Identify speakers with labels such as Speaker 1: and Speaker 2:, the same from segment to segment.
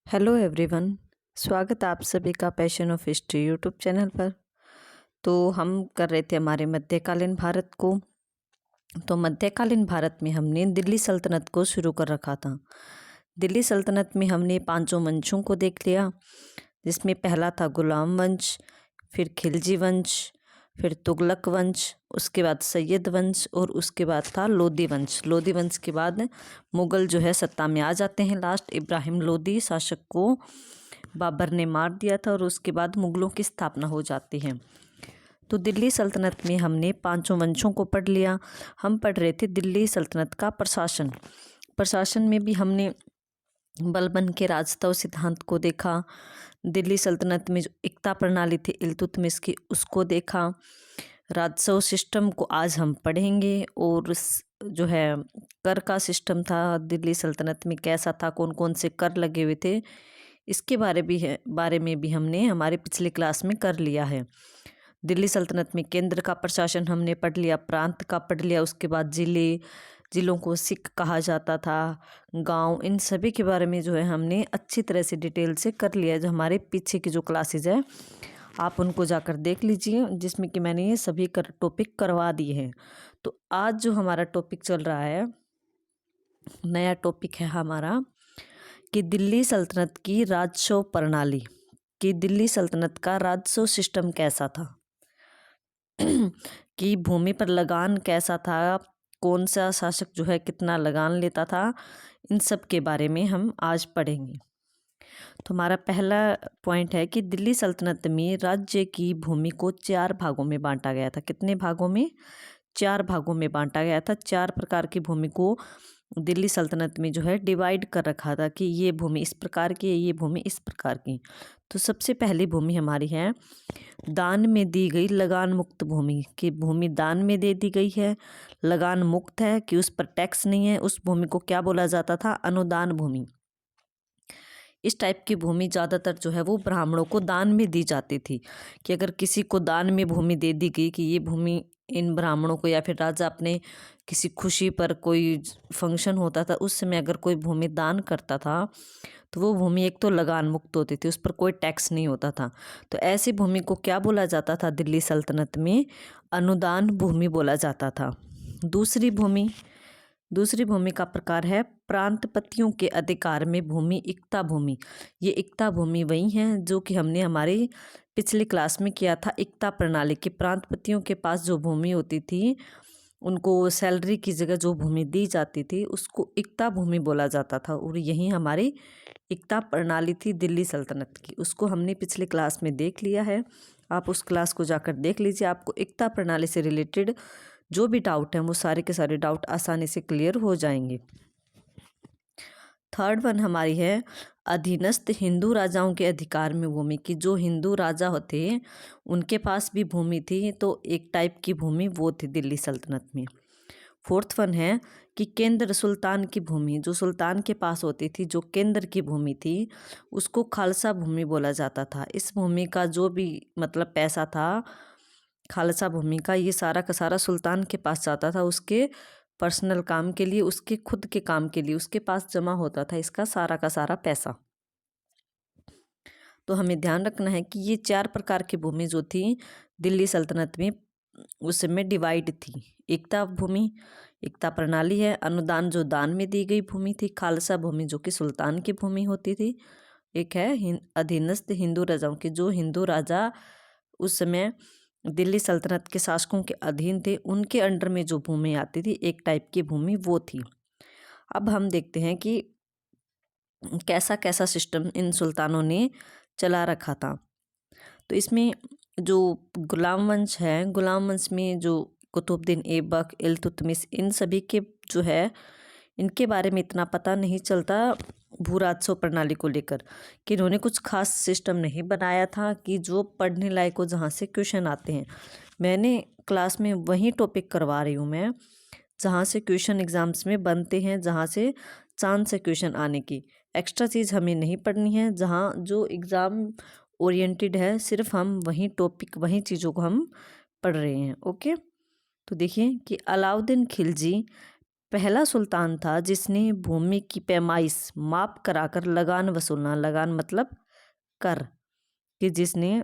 Speaker 1: Hello everyone. स्वागत है आप सभी का passion of history YouTube channel पर। तो हम कर रहे थे हमारे मध्यकालीन भारत को। तो मध्यकालीन भारत में हमने दिल्ली सल्तनत को शुरू कर रखा था। दिल्ली सल्तनत में हमने पांचों वंशों को देख लिया, जिसमें पहला था गुलाम वंश, फिर खिलजी वंश, फिर तुगलक वंश, उसके बाद सैयद वंश और उसके बाद था लोदी वंश। लोदी वंश के बाद मुगल जो है सत्ता में आ जाते हैं। लास्ट इब्राहिम लोदी शासक को बाबर ने मार दिया था और उसके बाद मुगलों की स्थापना हो जाती है। तो दिल्ली सल्तनत में हमने पांचों वंशों को पढ़ लिया। हम पढ़ रहे थे दिल्ली सल्तनत का प्रशासन। प्रशासन में भी हमने बलबन के राजतव सिद्धांत को देखा। दिल्ली सल्तनत में जो एकता प्रणाली थी इल्तुतमिश की, उसको देखा। राजस्व सिस्टम को आज हम पढ़ेंगे और जो है कर का सिस्टम था दिल्ली सल्तनत में कैसा था, कौन कौन से कर लगे हुए थे, इसके बारे में भी हमने हमारे पिछले क्लास में कर लिया है। दिल्ली सल्तनत में केंद्र का प्रशासन हमने पढ़ लिया, प्रांत का पढ़ लिया, उसके बाद जिलों को सिख कहा जाता था, गांव, इन सभी के बारे में जो है हमने अच्छी तरह से डिटेल से कर लिया है। जो हमारे पीछे की जो क्लासेज है आप उनको जाकर देख लीजिए, जिसमें कि मैंने ये सभी टॉपिक करवा दिए हैं। तो आज जो हमारा टॉपिक चल रहा है, नया टॉपिक है हमारा कि दिल्ली सल्तनत की राजस्व प्रणाली, कि दिल्ली सल्तनत का राजस्व सिस्टम कैसा था, कि भूमि पर लगान कैसा था, कौन सा शासक जो है कितना लगान लेता था, इन सब के बारे में हम आज पढ़ेंगे। तो हमारा पहला पॉइंट है कि दिल्ली सल्तनत में राज्य की भूमि को 4 भागों में बांटा गया था। कितने भागों में? 4 भागों में बांटा गया था। 4 प्रकार की भूमि को दिल्ली सल्तनत में जो है डिवाइड कर रखा था कि ये भूमि इस प्रकार की है, ये भूमि इस प्रकार की। तो सबसे पहली भूमि हमारी है दान में दी गई लगान मुक्त भूमि, कि भूमि दान में दे दी गई है, लगान मुक्त है, कि उस पर टैक्स नहीं है। उस भूमि को क्या बोला जाता था? अनुदान भूमि। इस टाइप की भूमि ज़्यादातर जो है वो ब्राह्मणों को दान में दी जाती थी, कि अगर किसी को दान में भूमि दे दी गई कि ये भूमि इन ब्राह्मणों को, या फिर राजा अपने किसी खुशी पर कोई फंक्शन होता था उस समय अगर कोई भूमि दान करता था तो वो भूमि एक तो लगान मुक्त होती थी, उस पर कोई टैक्स नहीं होता था। तो ऐसी भूमि को क्या बोला जाता था दिल्ली सल्तनत में? अनुदान भूमि बोला जाता था। दूसरी भूमि का प्रकार है प्रांतपतियों के अधिकार में भूमि, इक्ता भूमि। ये इक्ता भूमि वही है जो कि हमने हमारी पिछली क्लास में किया था। इक्ता प्रणाली के प्रांतपतियों के पास जो भूमि होती थी उनको सैलरी की जगह जो भूमि दी जाती थी उसको इक्ता भूमि बोला जाता था, और यही हमारी इक्ता प्रणाली थी दिल्ली सल्तनत की। उसको हमने पिछले क्लास में देख लिया है, आप उस क्लास को जाकर देख लीजिए। आपको इक्ता प्रणाली से रिलेटेड जो भी डाउट हैं वो सारे के सारे डाउट आसानी से क्लियर हो जाएंगे। थर्ड वन हमारी है अधीनस्थ हिंदू राजाओं के अधिकार में भूमि, की जो हिंदू राजा होते उनके पास भी भूमि थी, तो एक टाइप की भूमि वो थी दिल्ली सल्तनत में। फोर्थ वन है कि केंद्र सुल्तान की भूमि, जो सुल्तान के पास होती थी, जो केंद्र की भूमि थी, उसको खालसा भूमि बोला जाता था। इस भूमि का जो भी मतलब पैसा था खालसा भूमि का, ये सारा का सारा सुल्तान के पास जाता था, उसके पर्सनल काम के लिए, उसके खुद के काम के लिए उसके पास जमा होता था इसका सारा का सारा पैसा। तो हमें ध्यान रखना है कि ये 4 प्रकार की भूमि जो थी दिल्ली सल्तनत में उस समय डिवाइड थी। एकता भूमि, एकता प्रणाली है, अनुदान जो दान में दी गई भूमि थी, खालसा भूमि जो कि सुल्तान की भूमि होती थी, एक है अधीनस्थ हिंदू राजाओं की, जो हिंदू राजा उस समय दिल्ली सल्तनत के शासकों के अधीन थे, उनके अंडर में जो भूमि आती थी एक टाइप की भूमि वो थी। अब हम देखते हैं कि कैसा कैसा सिस्टम इन सुल्तानों ने चला रखा था। तो इसमें जो गुलाम वंश है, गुलाम वंश में जो कुतुबुद्दीन ऐबक, इल्तुतमिश, इन सभी के जो है इनके बारे में इतना पता नहीं चलता भू राजस्व प्रणाली को लेकर, कि इन्होंने कुछ खास सिस्टम नहीं बनाया था कि जो पढ़ने लायक हो, जहाँ से क्वेश्चन आते हैं। मैंने क्लास में वही टॉपिक करवा रही हूँ मैं जहाँ से क्वेश्चन एग्जाम्स में बनते हैं, जहाँ से चांस है क्वेश्चन आने की। एक्स्ट्रा चीज़ हमें नहीं पढ़नी है, जहाँ जो एग्ज़ाम ओरिएंटेड है सिर्फ हम वही टॉपिक वही चीज़ों को हम पढ़ रहे हैं। ओके, तो देखिए कि अलाउद्दीन खिलजी पहला सुल्तान था जिसने भूमि की पैमाइश माप कराकर लगान वसूलना, लगान मतलब कर, कि जिसने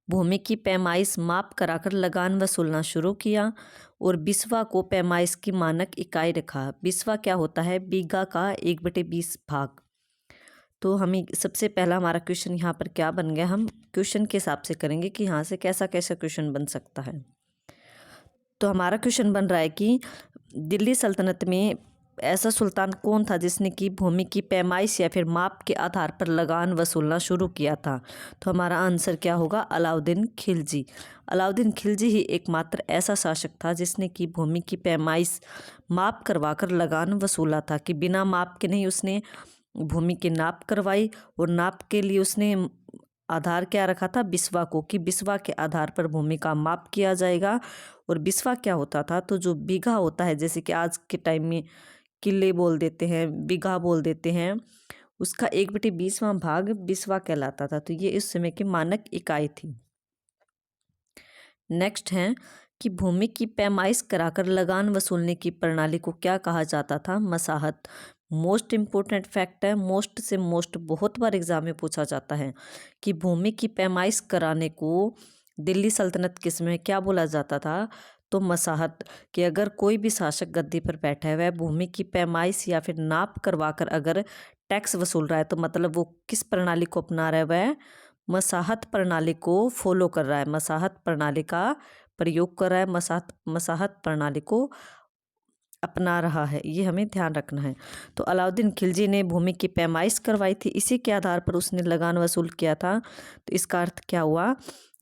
Speaker 1: भूमि की पैमाइश माप कराकर लगान वसूलना शुरू किया और बिस्वा को पैमाइश की मानक इकाई रखा। बिस्वा क्या होता है? बीघा का 1/20 भाग। तो हमें सबसे पहला हमारा क्वेश्चन यहाँ पर क्या बन गया, हम क्वेश्चन के हिसाब से करेंगे कि यहाँ से कैसा कैसा क्वेश्चन बन सकता है। तो हमारा क्वेश्चन बन रहा है कि दिल्ली सल्तनत में ऐसा सुल्तान कौन था जिसने कि भूमि की पैमाइश या फिर माप के आधार पर लगान वसूलना शुरू किया था। तो हमारा आंसर क्या होगा? अलाउद्दीन खिलजी। अलाउद्दीन खिलजी ही एकमात्र ऐसा शासक था जिसने कि भूमि की पैमाइश माप करवा कर लगान वसूला था, कि बिना माप के नहीं, उसने भूमि की नाप करवाई और नाप के लिए उसने आधार क्या रखा था? बिस्वा को, कि बिस्वा के आधार पर भूमि का माप किया जाएगा। और बिस्वा क्या होता था? तो जो बीघा होता है, जैसे कि आज के टाइम में किले बोल देते हैं, बीघा बोल देते हैं, उसका 1/20वां भाग बिस्वा कहलाता था। तो ये इस समय की मानक इकाई थी। नेक्स्ट है कि भूमि की पैमाइश कराकर लगान वसूलने की प्रणाली को क्या कहा जाता था? मसाहत। मोस्ट इम्पोर्टेंट फैक्ट है, मोस्ट से मोस्ट बहुत बार एग्जाम में पूछा जाता है कि भूमि की पैमाइश कराने को दिल्ली सल्तनत के समय क्या बोला जाता था? तो मसाहत। कि अगर कोई भी शासक गद्दी पर बैठा हुआ है, भूमि की पैमाइश या फिर नाप करवाकर अगर टैक्स वसूल रहा है, तो मतलब वो किस प्रणाली को अपना रहा है? वह मसाहत प्रणाली को फॉलो कर रहा है, मसाहत प्रणाली का प्रयोग कर रहा है, मसाहत प्रणाली को अपना रहा है। ये हमें ध्यान रखना है। तो अलाउद्दीन खिलजी ने भूमि की पैमाइश करवाई थी, इसी के आधार पर उसने लगान वसूल किया था। तो इसका अर्थ क्या हुआ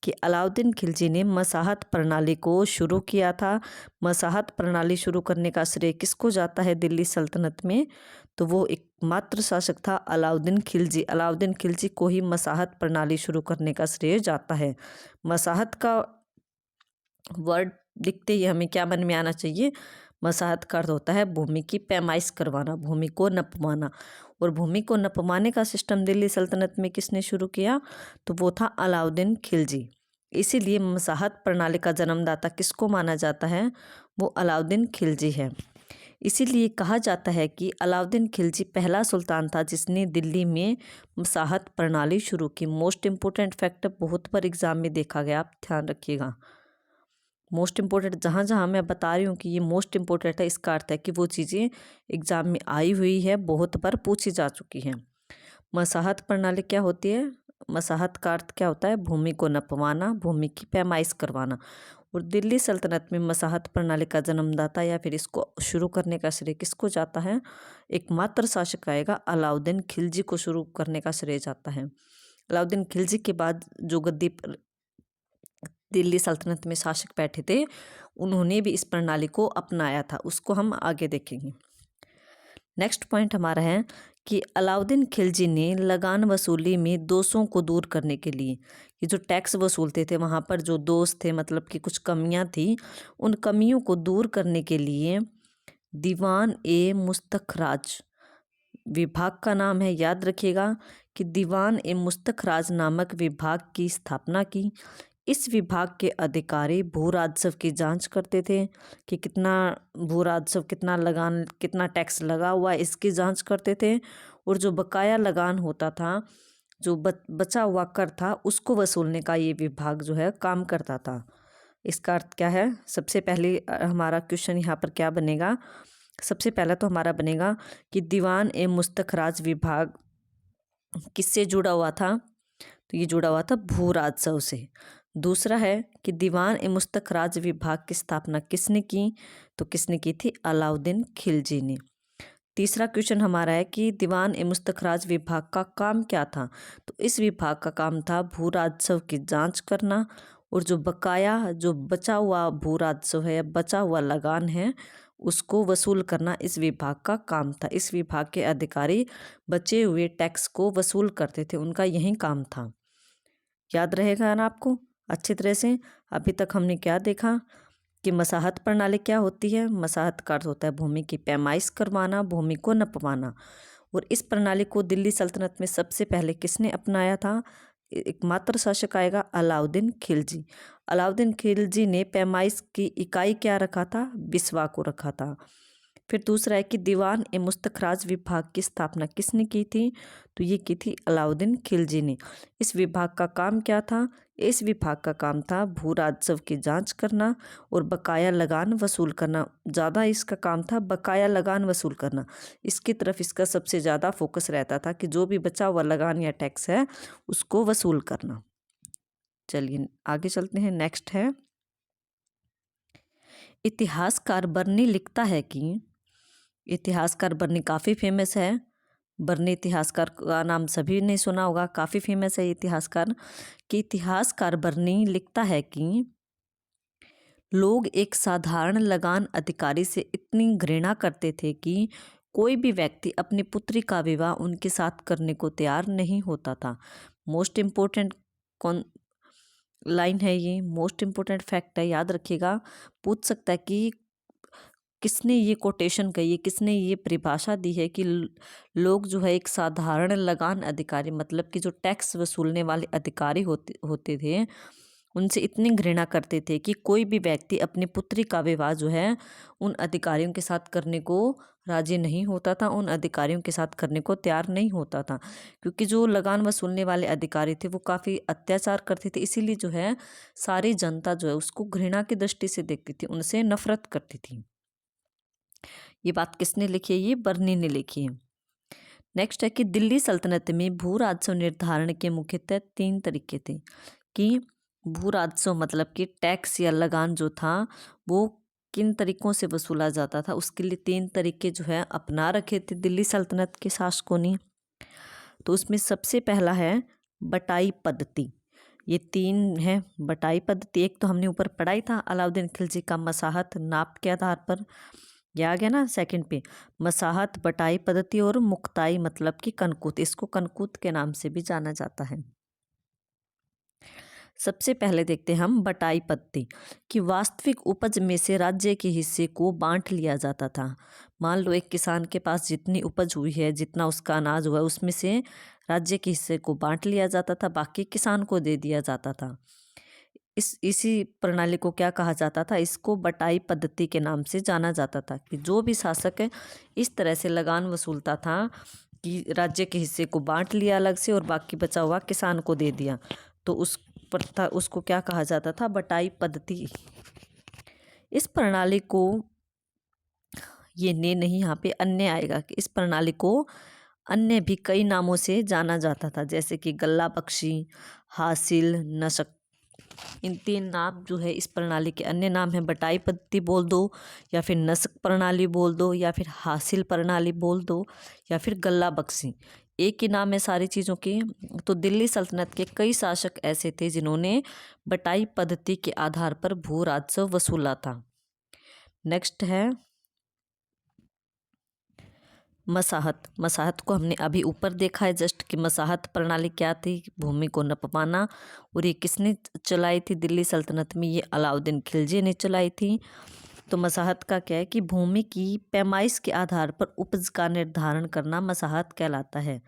Speaker 1: कि अलाउद्दीन खिलजी ने मसाहत प्रणाली को शुरू किया था। मसाहत प्रणाली शुरू करने का श्रेय किसको जाता है दिल्ली सल्तनत में? तो वो एकमात्र शासक था अलाउद्दीन खिलजी। अलाउद्दीन खिलजी को ही मसाहत प्रणाली शुरू करने का श्रेय जाता है। मसाहत का वर्ड लिखते ही हमें क्या मन में आना चाहिए? मसाहत का अर्थ होता है भूमि की पैमाइश करवाना, भूमि को नपवाना। और भूमि को नपवाने का सिस्टम दिल्ली सल्तनत में किसने शुरू किया? तो वो था अलाउद्दीन खिलजी। इसीलिए मसाहत प्रणाली का जन्मदाता किसको माना जाता है? वो अलाउद्दीन खिलजी है। इसीलिए कहा जाता है कि अलाउद्दीन खिलजी पहला सुल्तान था जिसने दिल्ली में मसाहत प्रणाली शुरू की। मोस्ट इम्पोर्टेंट फैक्ट बहुत बार एग्जाम में देखा गया, आप ध्यान रखिएगा। मोस्ट इम्पोर्टेंट जहाँ जहाँ मैं बता रही हूँ कि ये मोस्ट इम्पोर्टेंट है, इसका अर्थ है कि वो चीज़ें एग्जाम में आई हुई है, बहुत बार पूछी जा चुकी हैं। मसाहत प्रणाली क्या होती है? मसाहत का अर्थ क्या होता है? भूमि को नपवाना, भूमि की पैमाइश करवाना। और दिल्ली सल्तनत में मसाहत प्रणाली का जन्मदाता या फिर इसको शुरू करने का श्रेय किसको जाता है? एकमात्र शासक आएगा अलाउद्दीन खिलजी को शुरू करने का श्रेय जाता है। अलाउद्दीन खिलजी के बाद जो गद्दी पर दिल्ली सल्तनत में शासक बैठे थे, उन्होंने भी इस प्रणाली को अपनाया था, उसको हम आगे देखेंगे। नेक्स्ट पॉइंट हमारा है कि अलाउद्दीन खिलजी ने लगान वसूली में दोषों को दूर करने के लिए, कि जो टैक्स वसूलते थे वहाँ पर जो दोष थे, मतलब कि कुछ कमियां थी, उन कमियों को दूर करने के लिए दीवान ए मुस्तखराज विभाग का नाम है, याद रखिएगा, कि दीवान ए मुस्तखराज नामक विभाग की स्थापना की। इस विभाग के अधिकारी भू राजस्व की जांच करते थे, कि कितना भू राजस्व, कितना लगान, कितना टैक्स लगा हुआ है, इसकी जांच करते थे। और जो बकाया लगान होता था, जो बचा हुआ कर था, उसको वसूलने का ये विभाग जो है काम करता था। इसका अर्थ क्या है? सबसे पहले हमारा क्वेश्चन यहाँ पर क्या बनेगा? सबसे पहला तो हमारा बनेगा कि दीवान ए मुस्तखराज विभाग किससे जुड़ा हुआ था? तो ये जुड़ा हुआ था भू राजस्व से। दूसरा है कि दीवान ए मुस्तखराज विभाग की स्थापना किसने की? तो किसने की थी? अलाउद्दीन खिलजी ने। तीसरा क्वेश्चन हमारा है कि दीवान ए मुस्तखराज विभाग का काम क्या था? तो इस विभाग का काम था भू राजस्व की जांच करना, और जो बकाया, जो बचा हुआ भू राजस्व है या बचा हुआ लगान है, उसको वसूल करना इस विभाग का काम था। इस विभाग के अधिकारी बचे हुए टैक्स को वसूल करते थे, उनका यही काम था। याद रहेगा ना आपको अच्छी तरह से? अभी तक हमने क्या देखा कि मसाहत प्रणाली क्या होती है? मसाहत का अर्थ होता है भूमि की पैमाइश करवाना, भूमि को नपवाना। और इस प्रणाली को दिल्ली सल्तनत में सबसे पहले किसने अपनाया था? एकमात्र शासक आएगा अलाउद्दीन खिलजी। अलाउद्दीन खिलजी ने पैमाइश की इकाई क्या रखा था? बिस्वा को रखा था। फिर दूसरा है कि दीवान ए मुस्तखराज विभाग की स्थापना किसने की थी? तो ये की थी अलाउद्दीन खिलजी ने। इस विभाग का काम क्या था? इस विभाग का काम था भू राजस्व की जांच करना और बकाया लगान वसूल करना। ज़्यादा इसका काम था बकाया लगान वसूल करना। इसकी तरफ इसका सबसे ज़्यादा फोकस रहता था कि जो भी बचा हुआ लगान या टैक्स है उसको वसूल करना। चलिए आगे चलते हैं। नेक्स्ट है, इतिहासकार बर्नी लिखता है कि, इतिहासकार बर्नी काफ़ी फेमस है। बर्नी इतिहासकार का नाम सभी ने सुना होगा, काफ़ी फेमस है ये इतिहासकार। कि इतिहासकार बर्नी लिखता है कि लोग एक साधारण लगान अधिकारी से इतनी घृणा करते थे कि कोई भी व्यक्ति अपनी पुत्री का विवाह उनके साथ करने को तैयार नहीं होता था। मोस्ट इम्पोर्टेंट कौन लाइन है ये, मोस्ट इम्पोर्टेंट फैक्ट है, याद रखिएगा। पूछ सकता है कि किसने ये कोटेशन कही है, किसने ये परिभाषा दी है कि लोग जो है एक साधारण लगान अधिकारी, मतलब कि जो टैक्स वसूलने वाले अधिकारी होते थे, उनसे इतनी घृणा करते थे कि कोई भी व्यक्ति अपनी पुत्री का विवाह जो है उन अधिकारियों के साथ करने को राजी नहीं होता था, उन अधिकारियों के साथ करने को तैयार नहीं होता था। क्योंकि जो लगान वसूलने वाले अधिकारी थे वो काफ़ी अत्याचार करते थे, इसीलिए जो है सारी जनता जो है उसको घृणा की दृष्टि से देखती थी, उनसे नफरत करती थी। ये बात किसने लिखी है? ये बर्नी ने लिखी है। नेक्स्ट है कि दिल्ली सल्तनत में भू राजस्व निर्धारण के मुख्यतः 3 तरीके थे। कि भू राजस्व मतलब कि टैक्स या लगान जो था वो किन तरीकों से वसूला जाता था, उसके लिए 3 तरीके जो है अपना रखे थे दिल्ली सल्तनत के शासकों ने। तो उसमें सबसे पहला है बटाई पद्धति। ये 3 है बटाई पद्धति। एक तो हमने ऊपर पढ़ाई था अलाउद्दीन खिलजी का मसाहत नाप के आधार पर, ये आ गया ना सेकंड पे। मसाहत, बटाई पद्धति और मुक्ताई मतलब कि कनकूत, इसको कनकूत के नाम से भी जाना जाता है। सबसे पहले देखते हैं हम बटाई पद्धति कि वास्तविक उपज में से राज्य के हिस्से को बांट लिया जाता था। मान लो एक किसान के पास जितनी उपज हुई है, जितना उसका अनाज हुआ, उसमें से राज्य के हिस्से को बांट लिया जाता था, बाकी किसान को दे दिया जाता था। इसी प्रणाली को क्या कहा जाता था? इसको बटाई पद्धति के नाम से जाना जाता था। कि जो भी शासक है इस तरह से लगान वसूलता था कि राज्य के हिस्से को बांट लिया अलग से और बाकी बचा हुआ किसान को दे दिया, तो उस प्रथा उसको क्या कहा जाता था? बटाई पद्धति। इस प्रणाली को, ये ने नहीं यहाँ पे अन्य आएगा, कि इस प्रणाली को अन्य भी कई नामों से जाना जाता था, जैसे कि गल्ला बख्शी, हासिल, नशक। इन 3 नाम जो है इस प्रणाली के अन्य नाम है। बटाई पद्धति बोल दो, या फिर नस्क प्रणाली बोल दो, या फिर हासिल प्रणाली बोल दो, या फिर गल्ला बख्शी। एक ही नाम है सारी चीज़ों के। तो दिल्ली सल्तनत के कई शासक ऐसे थे जिन्होंने बटाई पद्धति के आधार पर भू राजस्व वसूला था। नेक्स्ट है मसाहत। मसाहत को हमने अभी ऊपर देखा है जस्ट, कि मसाहत प्रणाली क्या थी? भूमि को नपवाना। और ये किसने चलाई थी दिल्ली सल्तनत में? ये अलाउद्दीन खिलजी ने चलाई थी। तो मसाहत का क्या है कि भूमि की पैमाइश के आधार पर उपज का निर्धारण करना मसाहत कहलाता है।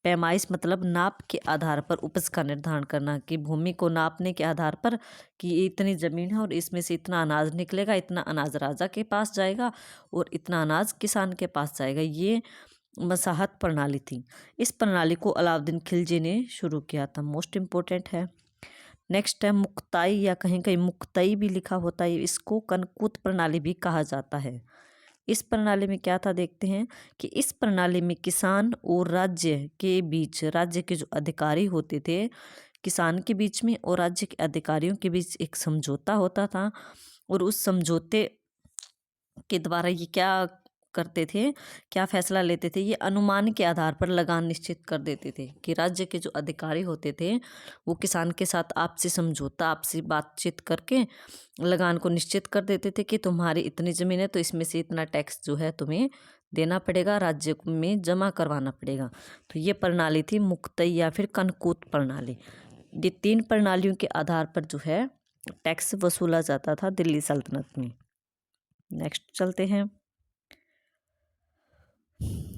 Speaker 1: पैमाइश मतलब नाप के आधार पर उपज का निर्धारण करना, कि भूमि को नापने के आधार पर कि ये इतनी ज़मीन है और इसमें से इतना अनाज निकलेगा, इतना अनाज राजा के पास जाएगा और इतना अनाज किसान के पास जाएगा। ये मसाहत प्रणाली थी। इस प्रणाली को अलाउद्दीन खिलजी ने शुरू किया था। मोस्ट इम्पोर्टेंट है। नेक्स्ट है मुक्ताई, या कहीं कहीं मुक्तई भी लिखा होता है, इसको कनकूत प्रणाली भी कहा जाता है। इस प्रणाली में क्या था देखते हैं कि इस प्रणाली में किसान और राज्य के बीच, राज्य के जो अधिकारी होते थे, किसान के बीच में और राज्य के अधिकारियों के बीच एक समझौता होता था। और उस समझौते के द्वारा ये क्या करते थे, क्या फैसला लेते थे? ये अनुमान के आधार पर लगान निश्चित कर देते थे। कि राज्य के जो अधिकारी होते थे वो किसान के साथ आपसी समझौता, आपसी बातचीत करके लगान को निश्चित कर देते थे कि तुम्हारी इतनी ज़मीन है तो इसमें से इतना टैक्स जो है तुम्हें देना पड़ेगा, राज्य में जमा करवाना पड़ेगा। तो ये प्रणाली थी मुक्तई या फिर कनकूत प्रणाली। ये 3 प्रणालियों के आधार पर जो है टैक्स वसूला जाता था दिल्ली सल्तनत में। नेक्स्ट चलते हैं।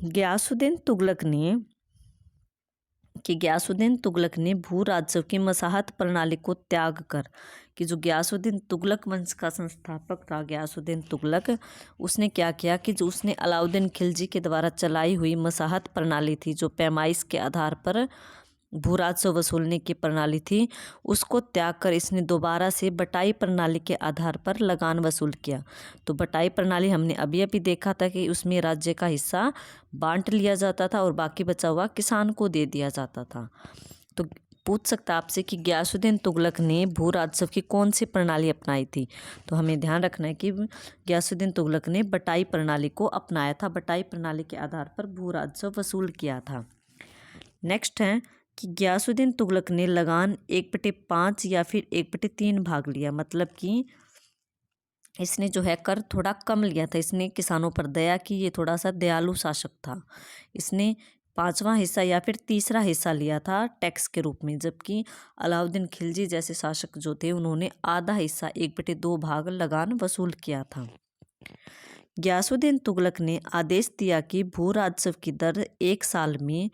Speaker 1: गयासुद्दीन तुगलक ने कि गयासुद्दीन तुगलक ने भू राजस्व की मसाहत प्रणाली को त्याग कर, कि जो गयासुद्दीन तुगलक वंश का संस्थापक था गयासुद्दीन तुगलक, उसने क्या किया कि जो उसने अलाउद्दीन खिलजी के द्वारा चलाई हुई मसाहत प्रणाली थी, जो पैमाइश के आधार पर भू राजस्व वसूलने की प्रणाली थी, उसको त्याग कर इसने दोबारा से बटाई प्रणाली के आधार पर लगान वसूल किया। तो बटाई प्रणाली हमने अभी अभी देखा था कि उसमें राज्य का हिस्सा बांट लिया जाता था और बाकी बचा हुआ किसान को दे दिया जाता था। तो पूछ सकता आपसे कि गयासुद्दीन तुगलक ने भू राजस्व की कौन सी प्रणाली अपनाई थी। तो हमें ध्यान रखना है कि गयासुद्दीन तुगलक ने बटाई प्रणाली को अपनाया था, बटाई प्रणाली के आधार पर भू राजस्व वसूल किया था। नेक्स्ट है कि गयासुद्दीन तुगलक ने लगान 1/5 या फिर 1/3 भाग लिया, मतलब कि इसने जो है कर थोड़ा कम लिया था, इसने किसानों पर दया की, ये थोड़ा सा दयालु शासक था। इसने 5वां हिस्सा या फिर तीसरा हिस्सा लिया था टैक्स के रूप में, जबकि अलाउद्दीन खिलजी जैसे शासक जो थे उन्होंने आधा हिस्सा 1/2 भाग लगान वसूल किया था। गयासुद्दीन तुगलक ने आदेश दिया कि भू राजस्व की दर 1 साल में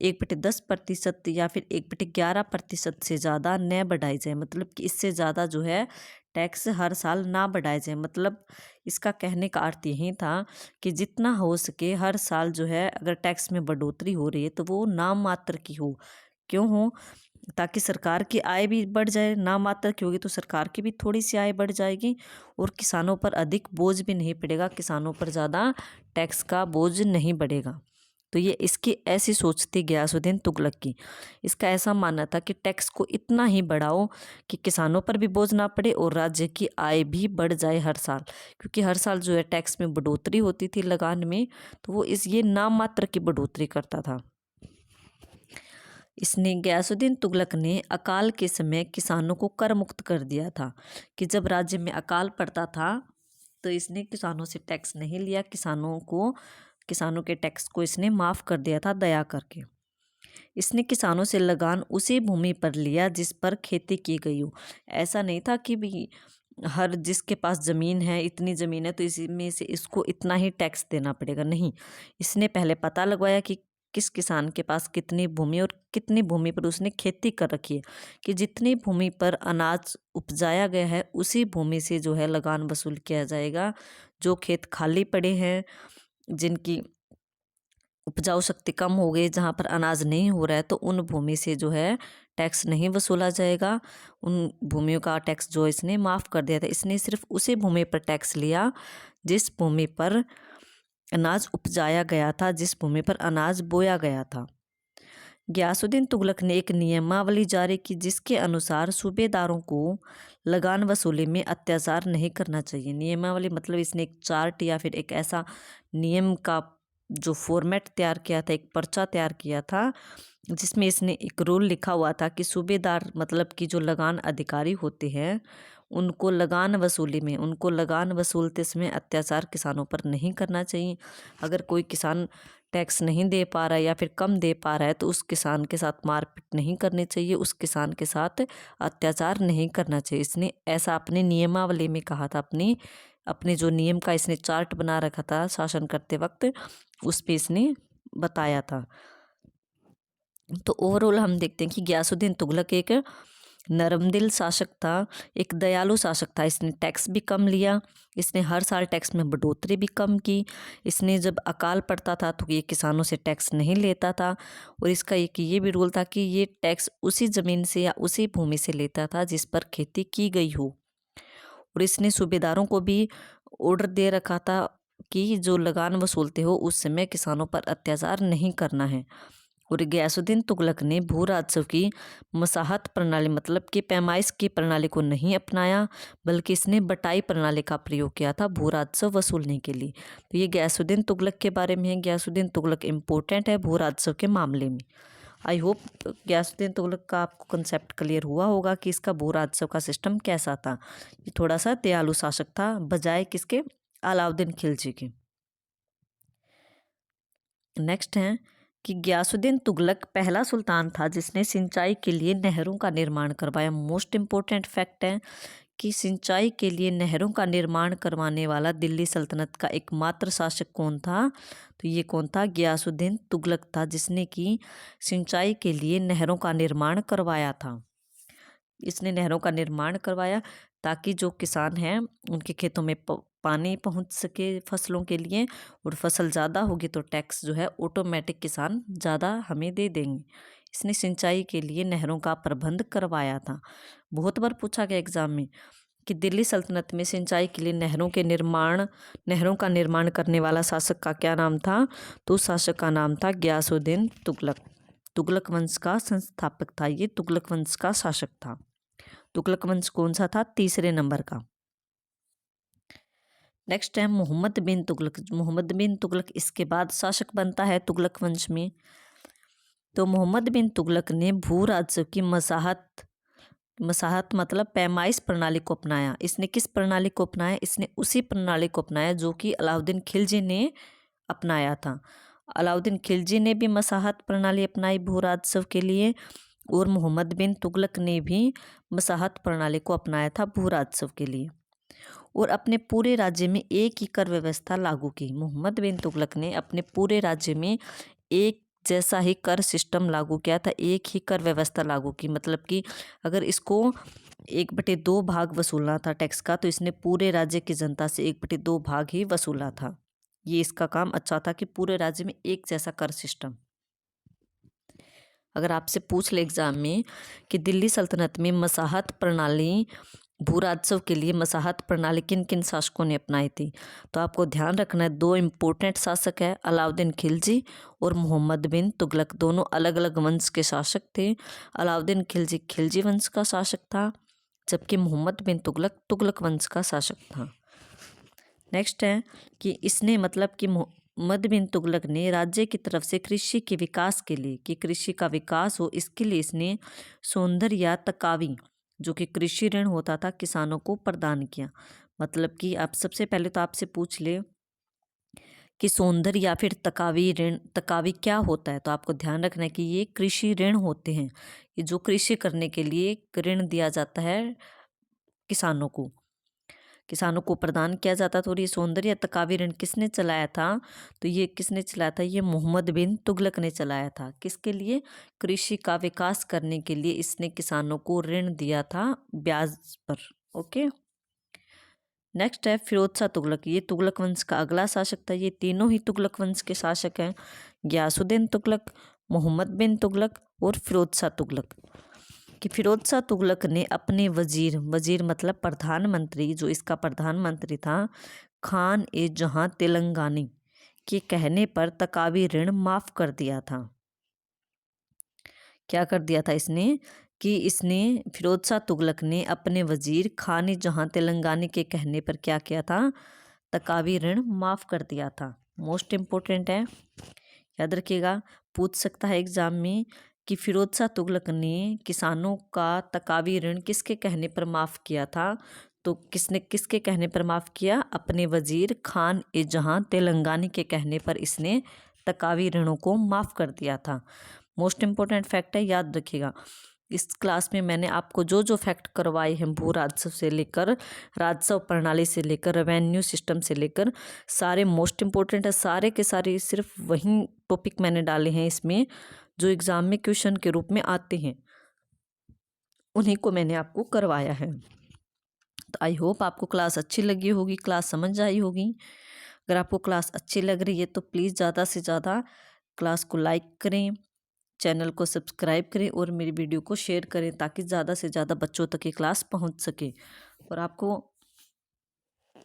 Speaker 1: 1/10% या फिर 1/11% से ज़्यादा न बढ़ाई जाए, मतलब कि इससे ज़्यादा जो है टैक्स हर साल ना बढ़ाए जाए। मतलब इसका कहने का अर्थ यही था कि जितना हो सके हर साल जो है अगर टैक्स में बढ़ोतरी हो रही है तो वो नाम मात्र की हो। क्यों हो? ताकि सरकार की आय भी बढ़ जाए। नाम मात्र की होगी तो सरकार की भी थोड़ी सी आय बढ़ जाएगी और किसानों पर अधिक बोझ भी नहीं पड़ेगा, किसानों पर ज़्यादा टैक्स का बोझ नहीं बढ़ेगा। तो ये इसकी ऐसी सोच थी गयासुद्दीन तुगलक की। इसका ऐसा मानना था कि टैक्स को इतना ही बढ़ाओ कि किसानों पर भी बोझ ना पड़े और राज्य की आय भी बढ़ जाए हर साल, क्योंकि हर साल जो है टैक्स में बढ़ोतरी होती थी लगान में, तो वो ये नाम मात्र की बढ़ोतरी करता था। इसने गयासुद्दीन तुगलक ने अकाल के समय किसानों को कर मुक्त कर दिया था, कि जब राज्य में अकाल पड़ता था तो इसने किसानों से टैक्स नहीं लिया, किसानों के टैक्स को इसने माफ़ कर दिया था दया करके। इसने किसानों से लगान उसी भूमि पर लिया जिस पर खेती की गई हो। ऐसा नहीं था कि भी हर जिसके पास ज़मीन है, इतनी ज़मीन है तो इसी में से इसको इतना ही टैक्स देना पड़ेगा, नहीं। इसने पहले पता लगवाया कि किस किसान के पास कितनी भूमि और कितनी भूमि पर उसने खेती कर रखी है, कि जितनी भूमि पर अनाज उपजाया गया है उसी भूमि से जो है लगान वसूल किया जाएगा। जो खेत खाली पड़े हैं, जिनकी उपजाऊ शक्ति कम हो गई, जहाँ पर अनाज नहीं हो रहा है, तो उन भूमि से जो है टैक्स नहीं वसूला जाएगा। उन भूमियों का टैक्स जो इसने माफ़ कर दिया था। इसने सिर्फ उसी भूमि पर टैक्स लिया जिस भूमि पर अनाज उपजाया गया था, जिस भूमि पर अनाज बोया गया था। गयासुद्दीन तुगलक ने एक नियमावली जारी की जिसके अनुसार सूबेदारों को लगान वसूली में अत्याचार नहीं करना चाहिए। नियमावली मतलब इसने एक चार्ट या फिर एक ऐसा नियम का जो फॉर्मेट तैयार किया था, एक पर्चा तैयार किया था, जिसमें इसने एक रूल लिखा हुआ था कि सूबेदार मतलब कि जो लगान अधिकारी होते हैं उनको लगान वसूलते समय अत्याचार किसानों पर नहीं करना चाहिए। अगर कोई किसान टैक्स नहीं दे पा रहा है या फिर कम दे पा रहा है तो उस किसान के साथ मारपीट नहीं करनी चाहिए, उस किसान के साथ अत्याचार नहीं करना चाहिए। इसने ऐसा अपने नियमावली में कहा था। अपने जो नियम का इसने चार्ट बना रखा था शासन करते वक्त, उस पे इसने बताया था। तो ओवरऑल हम देखते हैं कि गयासुद्दीन तुगलक एक नरमदिल शासक था, एक दयालु शासक था। इसने टैक्स भी कम लिया, इसने हर साल टैक्स में बढ़ोतरी भी कम की। इसने जब अकाल पड़ता था तो ये किसानों से टैक्स नहीं लेता था, और इसका एक ये भी रूल था कि ये टैक्स उसी ज़मीन से या उसी भूमि से लेता था जिस पर खेती की गई हो। और इसने सूबेदारों को भी ऑर्डर दे रखा था कि जो लगान वसूलते हो उस समय किसानों पर अत्याचार नहीं करना है। और गयासुद्दीन तुगलक ने भू राजस्व की मसाहत प्रणाली मतलब कि पैमाइश की प्रणाली को नहीं अपनाया, बल्कि इसने बटाई प्रणाली का प्रयोग किया था भू राजस्व वसूलने के लिए। तो ये गयासुद्दीन तुगलक के बारे में है। गयासुद्दीन तुगलक इम्पोर्टेंट है भू राजस्व के मामले में। आई होप गयासुद्दीन तुगलक का आपको कंसेप्ट क्लियर हुआ होगा कि इसका भू राजस्व का सिस्टम कैसा था। ये थोड़ा सा दयालु शासक था बजाय किसके, अलाउद्दीन खिलजी के। नेक्स्ट है कि गयासुद्दीन तुगलक पहला सुल्तान था जिसने सिंचाई के लिए नहरों का निर्माण करवाया। मोस्ट इम्पोर्टेंट फैक्ट है कि सिंचाई के लिए नहरों का निर्माण करवाने वाला दिल्ली सल्तनत का एकमात्र शासक कौन था? तो ये कौन था? गियासुद्दीन तुगलक था, जिसने कि सिंचाई के लिए नहरों का निर्माण करवाया था। इसने नहरों का निर्माण करवाया ताकि जो किसान हैं उनके खेतों में पानी पहुंच सके फसलों के लिए, और फसल ज़्यादा होगी तो टैक्स जो है ऑटोमेटिक किसान ज़्यादा हमें दे देंगे। इसने सिंचाई के लिए नहरों का प्रबंध करवाया था। बहुत बार पूछा गया एग्जाम में कि दिल्ली सल्तनत में सिंचाई के लिए नहरों का निर्माण करने वाला शासक का क्या नाम था? तो उस शासक का नाम था गियासुद्दीन तुगलक। तुगलक वंश का संस्थापक था ये, तुगलक वंश का शासक था। तुगलक वंश कौन सा था? तीसरे नंबर का। नेक्स्ट है मोहम्मद बिन तुगलक। मोहम्मद बिन तुगलक इसके बाद शासक बनता है तुगलक वंश में। तो मोहम्मद बिन तुगलक ने भू राजस्व की मसाहत मतलब पैमाइश प्रणाली को अपनाया। इसने किस प्रणाली को अपनाया? इसने उसी प्रणाली को अपनाया जो कि अलाउद्दीन खिलजी ने अपनाया था। अलाउद्दीन खिलजी ने भी मसाहत प्रणाली अपनाई भू राजस्व के लिए, और मोहम्मद बिन तुगलक ने भी मसाहत प्रणाली को अपनाया था भू राजस्व के लिए, और अपने पूरे राज्य में एक ही कर व्यवस्था लागू की। मोहम्मद बिन तुगलक ने अपने पूरे राज्य में एक जैसा ही कर सिस्टम लागू किया था, एक ही कर व्यवस्था लागू की। मतलब कि अगर इसको 1/2 भाग वसूलना था टैक्स का, तो इसने पूरे राज्य की जनता से 1/2 भाग ही वसूला था। ये इसका काम अच्छा था कि पूरे राज्य में एक जैसा कर सिस्टम। अगर आपसे पूछ ले एग्जाम में कि दिल्ली सल्तनत में मसाहत प्रणाली भू राजस्व के लिए मसाहत प्रणाली किन किन शासकों ने अपनाई थी, तो आपको ध्यान रखना है 2 इम्पोर्टेंट शासक है, अलाउद्दीन खिलजी और मोहम्मद बिन तुगलक। दोनों अलग अलग वंश के शासक थे। अलाउद्दीन खिलजी खिलजी वंश का शासक था, जबकि मोहम्मद बिन तुगलक तुगलक वंश का शासक था। नेक्स्ट है कि इसने मतलब कि मोहम्मद बिन तुगलक ने राज्य की तरफ से कृषि के विकास के लिए, कि कृषि का विकास हो इसके लिए इसने सौंदर्य या तकावी जो कि कृषि ऋण होता था किसानों को प्रदान किया। मतलब कि आप सबसे पहले तो आपसे पूछ ले कि सौंदर्य या फिर तकावी ऋण, तकावी क्या होता है, तो आपको ध्यान रखना है कि ये कृषि ऋण होते हैं। ये जो कृषि करने के लिए ऋण दिया जाता है किसानों को प्रदान किया जाता था। और ये सौंदर्य तकावी ऋण किसने चलाया था? तो ये किसने चलाया था? ये मोहम्मद बिन तुगलक ने चलाया था। किसके लिए? कृषि का विकास करने के लिए इसने किसानों को ऋण दिया था ब्याज पर। ओके। नेक्स्ट है फिरोज शाह तुगलक। ये तुगलक वंश का अगला शासक था। ये तीनों ही तुगलक वंश के शासक हैं, गियासुद्दीन तुगलक, मोहम्मद बिन तुगलक और फिरोज शाह तुगलक। कि फिरोज शाह तुगलक ने अपने वजीर मतलब प्रधानमंत्री, जो इसका प्रधानमंत्री था, खान ए जहां तेलंगानी के कहने पर तकावी ऋण माफ कर दिया था। क्या कर दिया था इसने? कि इसने फिरोज शाह तुगलक ने अपने वजीर खान ए जहां तेलंगानी के कहने पर क्या किया था? तकावी ऋण माफ कर दिया था। मोस्ट इम्पोर्टेंट है, याद रखिएगा, पूछ सकता है एग्जाम में कि फिरोज शाह तुगलक ने किसानों का तकावी ऋण किसके कहने पर माफ़ किया था? तो किसने किसके कहने पर माफ़ किया? अपने वजीर खान ए जहां तेलंगानी के कहने पर इसने तकावी ऋणों को माफ़ कर दिया था। मोस्ट इम्पोर्टेंट फैक्ट है, याद रखिएगा। इस क्लास में मैंने आपको जो जो फैक्ट करवाए हैं भू राजस्व से लेकर, राजस्व प्रणाली से लेकर, रेवेन्यू सिस्टम से लेकर, सारे मोस्ट इम्पोर्टेंट है। सारे के सारे सिर्फ वही टॉपिक मैंने डाले हैं इसमें जो एग्ज़ाम में क्वेश्चन के रूप में आते हैं, उन्हीं को मैंने आपको करवाया है। तो आई होप आपको क्लास अच्छी लगी होगी, क्लास समझ आई होगी। अगर आपको क्लास अच्छी लग रही है तो प्लीज़ ज़्यादा से ज़्यादा क्लास को लाइक करें, चैनल को सब्सक्राइब करें और मेरी वीडियो को शेयर करें ताकि ज़्यादा से ज़्यादा बच्चों तक ये क्लास पहुंच सके। और आपको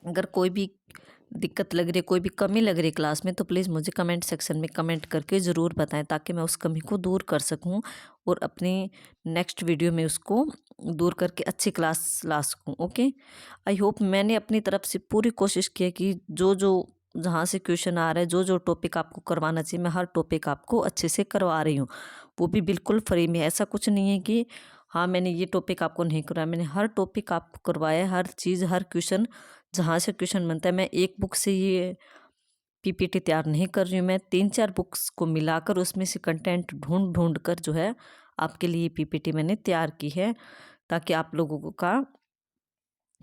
Speaker 1: अगर कोई भी दिक्कत लग रही है, कोई भी कमी लग रही है क्लास में, तो प्लीज़ मुझे कमेंट सेक्शन में कमेंट करके ज़रूर बताएं ताकि मैं उस कमी को दूर कर सकूं और अपनी नेक्स्ट वीडियो में उसको दूर करके अच्छी क्लास ला सकूं। ओके, आई होप मैंने अपनी तरफ से पूरी कोशिश की है कि जो जो जहाँ से क्वेश्चन आ रहा है, जो जो टॉपिक आपको करवाना चाहिए, मैं हर टॉपिक आपको अच्छे से करवा रही हूँ, वो भी बिल्कुल फ्री में। ऐसा कुछ नहीं है कि हाँ मैंने ये टॉपिक आपको नहीं करवाया, मैंने हर टॉपिक आपको करवाया, हर चीज़, हर क्वेश्चन जहाँ से क्वेश्चन बनता है। मैं एक बुक से ये पीपीटी तैयार नहीं कर रही हूँ, मैं 3-4 बुक्स को मिलाकर उसमें से कंटेंट ढूंढ ढूंढ कर जो है आपके लिए पीपीटी मैंने तैयार की है, ताकि आप लोगों का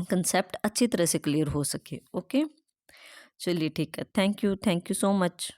Speaker 1: कंसेप्ट अच्छी तरह से क्लियर हो सके। ओके, चलिए ठीक है, थैंक यू सो मच।